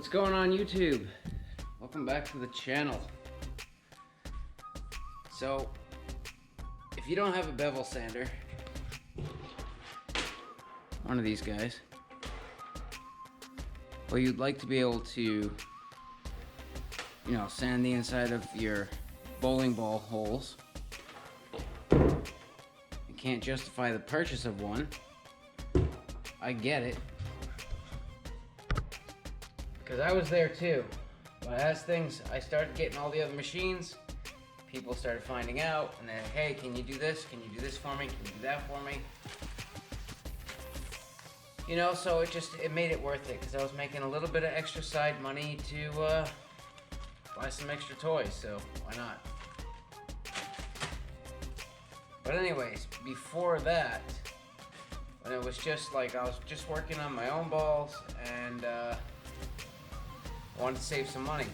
What's going on YouTube? Welcome back to the channel. So, if you don't have a bevel sander, one of these guys, or you'd like to be able to, sand the inside of your bowling ball holes, you can't justify the purchase of one. I get it. Because I was there too. But as I started getting all the other machines, people started finding out, and then, hey, can you do this? Can you do this for me? Can you do that for me? So it made it worth it, because I was making a little bit of extra side money to buy some extra toys, so why not? But anyways, before that, when it was just like I was just working on my own balls and wanted to save some money,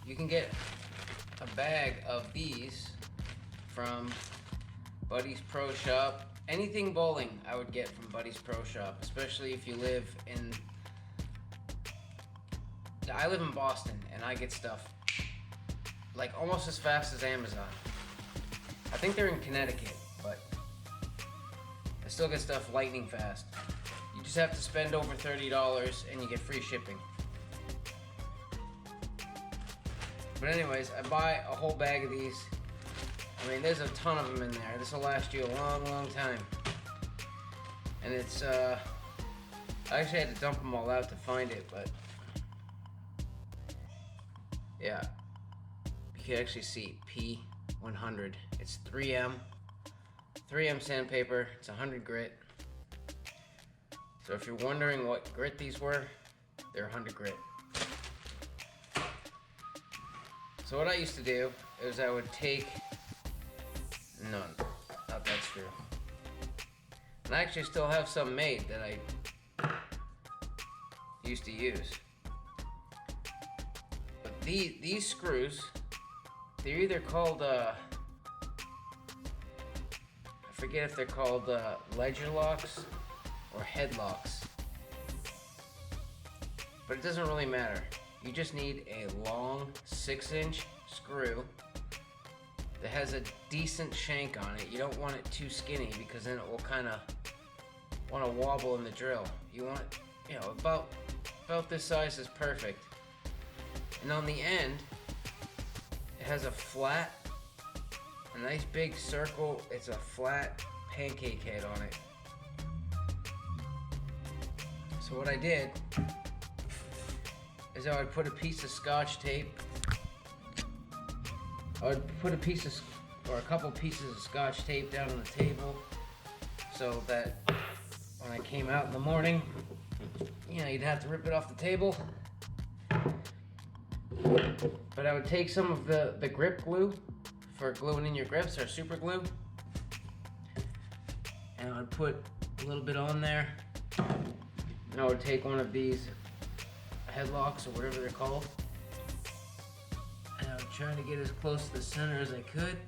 you can get a bag of these from Buddy's Pro Shop. Anything bowling I would get from Buddy's Pro Shop, especially if you live in... I live in Boston, and I get stuff like almost as fast as Amazon. I think they're in Connecticut, but I still get stuff lightning fast. You just have to spend over $30 and you get free shipping. But anyways, I buy a whole bag of these. I mean, there's a ton of them in there. This will last you a long, long time. And it's, I actually had to dump them all out to find it, but yeah. You can actually see P100. It's 3M sandpaper. It's 100 grit. So if you're wondering what grit these were, they're 100 grit. So what I used to do is I would take... None. Not that's true. And I actually still have some made that I used to use. But these screws, they're either called, I forget if they're called ledger locks or head locks. But it doesn't really matter. You just need a long 6-inch screw that has a decent shank on it. You don't want it too skinny, because then it will kind of want to wobble in the drill. You want it, about this size is perfect. And on the end, it has a nice big circle. It's a flat pancake head on it. So what I did is I would put a piece of Scotch tape. I would put a couple pieces of Scotch tape down on the table, so that when I came out in the morning, you'd have to rip it off the table. But I would take some of the grip glue for gluing in your grips, or super glue, and I would put a little bit on there. And I would take one of these headlocks, or whatever they're called, and I would try to get as close to the center as I could,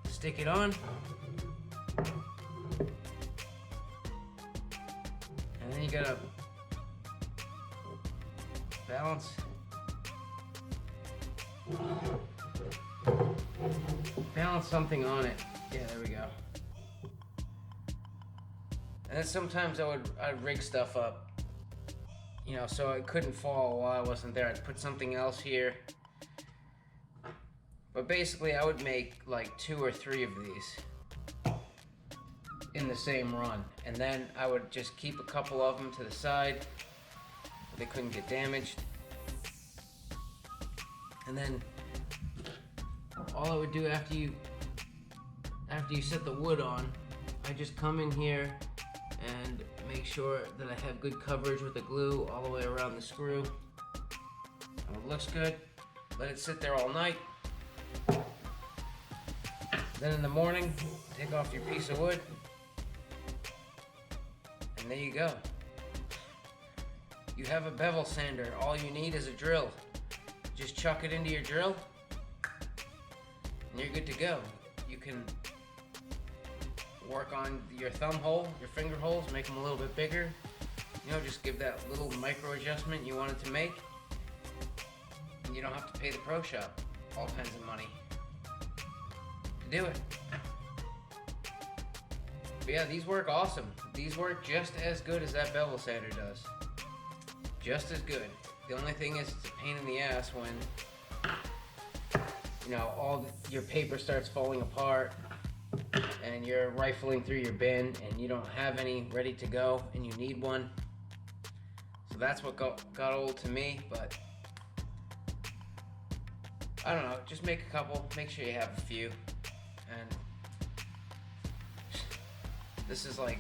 stick it on, and then you gotta balance something on it. Yeah, there we go. And then sometimes I'd rig stuff up, so it couldn't fall while I wasn't there. I'd put something else here. But basically, I would make like 2 or 3 of these in the same run. And then I would just keep a couple of them to the side so they couldn't get damaged. And then all I would do after you set the wood on, I just come in here and make sure that I have good coverage with the glue all the way around the screw. And it looks good. Let it sit there all night. Then in the morning, take off your piece of wood, and there you go. You have a bevel sander. All you need is a drill. Just chuck it into your drill, and you're good to go. You can work on your thumb hole, your finger holes, make them a little bit bigger. You know, just give that little micro adjustment you wanted to make, and you don't have to pay the pro shop all kinds of money to do it. But yeah, these work awesome. These work just as good as that bevel sander does. Just as good. The only thing is, it's a pain in the ass when, you know, your paper starts falling apart and you're rifling through your bin and you don't have any ready to go and you need one. So that's what got old to me, but I don't know, just make a couple, make sure you have a few, and this is like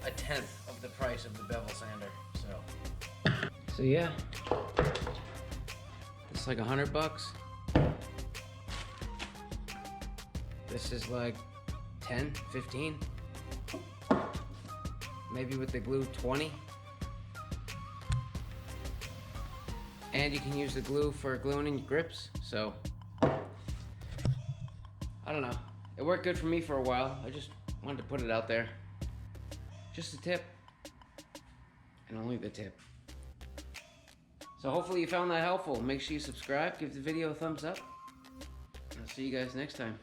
a tenth of the price of the bevel sander, so yeah, it's like $100. This is like 10, 15, maybe with the glue 20. And you can use the glue for gluing in your grips, so I don't know. It worked good for me for a while. I just wanted to put it out there. Just a tip, and only the tip. So hopefully you found that helpful. Make sure you subscribe, give the video a thumbs up, and I'll see you guys next time.